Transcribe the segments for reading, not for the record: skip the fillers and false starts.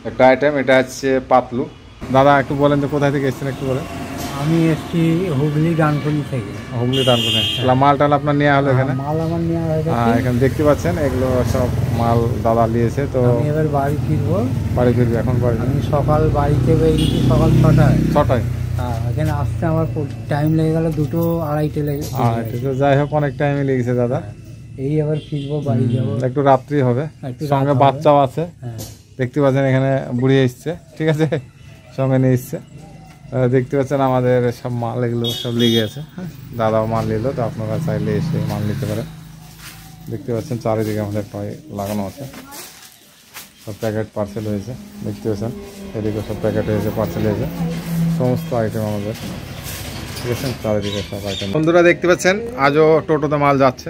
একটা আইটেম, এটা হচ্ছে পাতলু। দাদা একটু বলেন যে কোথায় থেকে এসেছেন, একটু বলেন। আমি এসছি হুগলি ডানকুনি থেকে। হুগলি ডানকুনি। মাল টাল আপনার নেওয়া হলো এখানে? মাল আমার নেওয়া হয়ে গেছে। এখানে দেখতে পাচ্ছেন এগুলো সব মাল দাদা নিয়েছে। তো আমি এবার বাড়ি ফিরবো। বাড়ি ফিরবে এখন? বাড়ি আমি সকাল বাড়িতে বেরিয়েছি সকাল 6টায়। 6টায়? হ্যাঁ, এখানে আসতে আমার টাইম লেগে গেল 2টো 2:30 লেগে। তো যাই হোক, অনেক টাইমে লেগেছে দাদা। এই এবার ফিরবো, বাড়ি যাবো। একটু রাত্রি হবে, সঙ্গে বাচ্চাও আছে। দেখতে পাচ্ছেন এখানে বুড়ি এসছে, ঠিক আছে, সঙ্গে নিয়ে এসছে। দেখতে পাচ্ছেন আমাদের সব মাল এগুলো সব লেগে আছে। দাদাও মাল নিল, তো আপনারা চাইলে এসে মাল নিতে পারেন। দেখতে পাচ্ছেন চারিদিকে আমাদের টয় লাগানো আছে, সব প্যাকেট পার্সেল হয়েছে। দেখতে পাচ্ছেন এদিকে সব প্যাকেট হয়েছে, পার্সেল হয়েছে, সমস্ত আইটেম আমাদের, ঠিক আছে, চারিদিকে সব আইটেম। বন্ধুরা দেখতে পাচ্ছেন আজও টোটোতে মাল যাচ্ছে।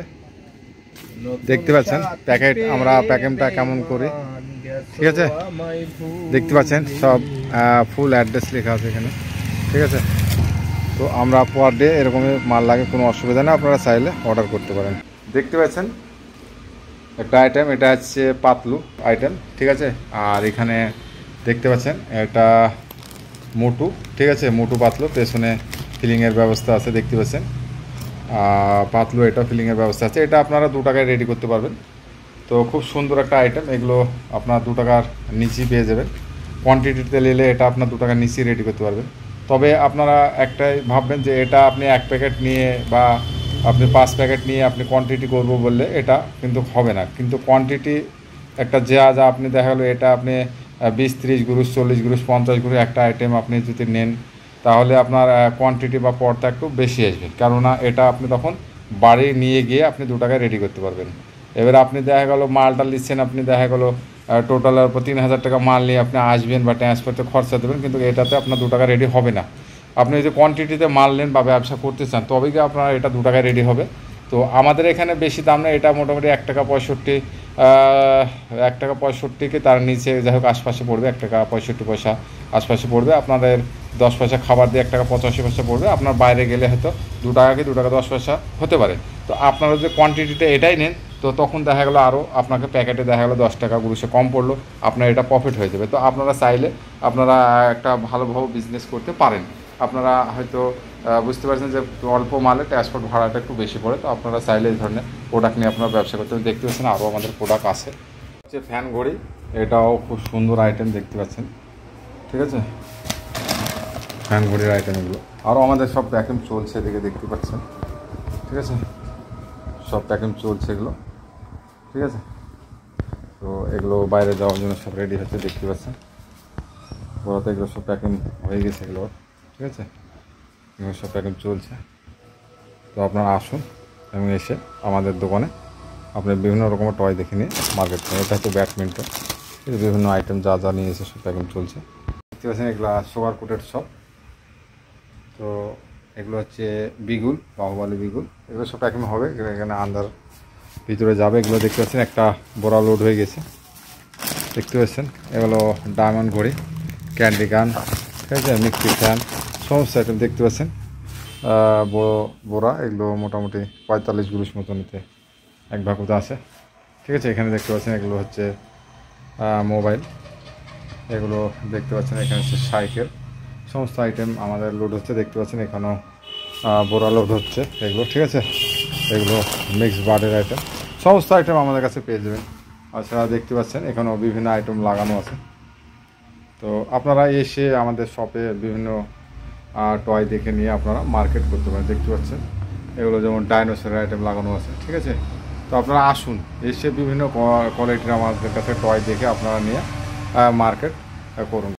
দেখতে পাচ্ছেন প্যাকেট, আমরা প্যাকেটটা কেমন করি, ঠিক আছে। দেখতে পাচ্ছেন সব ফুল অ্যাড্রেস লেখা আছে এখানে, ঠিক আছে। তো আমরা পার ডে এরকমই মাল লাগে, কোনো অসুবিধা নেই, আপনারা চাইলে অর্ডার করতে পারেন। দেখতে পাচ্ছেন একটা আইটেম, এটা হচ্ছে পাতলু আইটেম, ঠিক আছে। আর এখানে দেখতে পাচ্ছেন এটা মোটু, ঠিক আছে, মোটু পাতলু, পেছনে ফিলিংয়ের ব্যবস্থা আছে। দেখতে পাচ্ছেন পাতলু, এটা ফিলিংয়ের ব্যবস্থা আছে। এটা আপনারা 2 টাকায় রেডি করতে পারবেন। তো খুব সুন্দর একটা আইটেম, এগুলো আপনার 2 টাকার নিচেই পেয়ে যাবেন। কোয়ান্টিটিতে নিলে এটা আপনার 2 টাকার নিচেই রেডি করতে পারবেন। তবে আপনারা একটাই ভাববেন যে এটা আপনি 1 প্যাকেট নিয়ে বা আপনি 5 প্যাকেট নিয়ে আপনি কোয়ান্টিটি করব বললে এটা কিন্তু হবে না। কিন্তু কোয়ান্টিটি একটা যা আপনি দেখা গেলো এটা আপনি 20-30 গ্রুস, 40 গ্রুস, 50 গ্রুস একটা আইটেম আপনি যদি নেন, তাহলে আপনার কোয়ান্টিটি বা পড়তা একটু বেশি আসবে। কেননা এটা আপনি তখন বাড়ি নিয়ে গিয়ে আপনি 2 টাকায় রেডি করতে পারবেন। এবার আপনি দেখা গেলো মালটা নিচ্ছেন, আপনি দেখা গেলো টোটালের উপর 3000 টাকা মাল নিয়ে আপনি আসবেন বা ট্রান্সপোর্টে খরচা দেবেন, কিন্তু এটাতে আপনার 2 টাকা রেডি হবে না। আপনি যদি কোয়ান্টিটিতে মাল নেন বা ব্যবসা করতে চান, তবে কি আপনার এটা 2 টাকায় রেডি হবে। তো আমাদের এখানে বেশি দাম না, এটা মোটামুটি 1 টাকা 65, 1 টাকা 65 তার নিচে যাই হোক আশপাশে পড়বে, 1 টাকা 65 পয়সা আশপাশে পড়বে। আপনাদের 10 পয়সা খাবার দিয়ে 1 টাকা 85 পয়সা পড়বে। আপনার বাইরে গেলে হয়তো 2 টাকা কি 2 টাকা 10 পয়সা হতে পারে। তো আপনারা যদি কোয়ান্টিটিটা এটাই নেন, তো তখন দেখা গেলো আরও আপনাকে প্যাকেটে দেখা গেলো 10 টাকা গ্রুসে কম পড়লো, আপনার এটা প্রফিট হয়ে যাবে। তো আপনারা চাইলে আপনারা একটা ভালোভাবে বিজনেস করতে পারেন। আপনারা হয়তো বুঝতে পারছেন যে অল্প মালে ট্রান্সপোর্ট ভাড়াটা একটু বেশি পড়ে, তো আপনারা চাইলে এই ধরনের প্রোডাক্ট নিয়ে আপনারা ব্যবসা করতে। দেখতে পাচ্ছেন আরও আমাদের প্রোডাক্ট আছে, হচ্ছে ফ্যান ঘড়ি, এটাও খুব সুন্দর আইটেম দেখতে পাচ্ছেন, ঠিক আছে, ফ্যান ঘড়ির আইটেম এগুলো। আরও আমাদের সব প্যাকিং চলছে, এদিকে দেখতে পাচ্ছেন, ঠিক আছে, সব প্যাকিং চলছে এগুলো, ঠিক আছে। তো এগুলো বাইরে যাওয়ার জন্য সব রেডি হচ্ছে, দেখতে পাচ্ছেন বড়তে এগুলো সব প্যাকিং হয়ে গেছে এগুলো, ঠিক আছে, এগুলো সব প্যাকিং চলছে। তো আপনারা আসুন এবং এসে আমাদের দোকানে আপনি বিভিন্ন রকমের টয় দেখে নিয়ে মার্কেট করেন। এটা হচ্ছে ব্যাডমিন্টন, বিভিন্ন আইটেম যা যা নিয়ে এসে সব প্যাকিং চলছে, দেখতে পাচ্ছেন। এগুলো সুগার কোটেড সব। তো এগুলো হচ্ছে বিগুল, বাহুবলী বিগুল, এগুলো সব প্যাকিং হবে, এখানে আন্দার ভিতরে যাবে। এগুলো দেখতে পাচ্ছেন একটা বড় লোড হয়ে গেছে, দেখতে পাচ্ছেন। এগুলো ডায়মন্ড ঘড়ি, ক্যান্ডি গান, ঠিক আছে, মিক্সি ফ্যান, সমস্ত আইটেম দেখতে পাচ্ছেন। বড়া এগুলো মোটামুটি 45 গ্রুস মতো নিতে 1 ভাগুতে আছে, ঠিক আছে। এখানে দেখতে পাচ্ছেন এগুলো হচ্ছে মোবাইল, এগুলো দেখতে পাচ্ছেন। এখানে হচ্ছে সাইকেল, সমস্ত আইটেম আমাদের লোড হচ্ছে, দেখতে পাচ্ছেন। এখানেও বড়া লোড হচ্ছে এগুলো, ঠিক আছে। এগুলো মিক্স বার্ডের আইটেম, সমস্ত আইটেম আমাদের কাছে পেয়ে যাবেন। আচ্ছা, দেখতে পাচ্ছেন এখানেও বিভিন্ন আইটেম লাগানো আছে। তো আপনারা এসে আমাদের শপে বিভিন্ন টয় দেখে নিয়ে আপনারা মার্কেট করতে পারেন। দেখতে পাচ্ছেন এগুলো যেমন ডাইনোসরের আইটেম লাগানো আছে, ঠিক আছে। তো আপনারা আসুন, এসে বিভিন্ন কোয়ালিটির আমাদের কাছে টয় দেখে আপনারা নিয়ে মার্কেট করুন।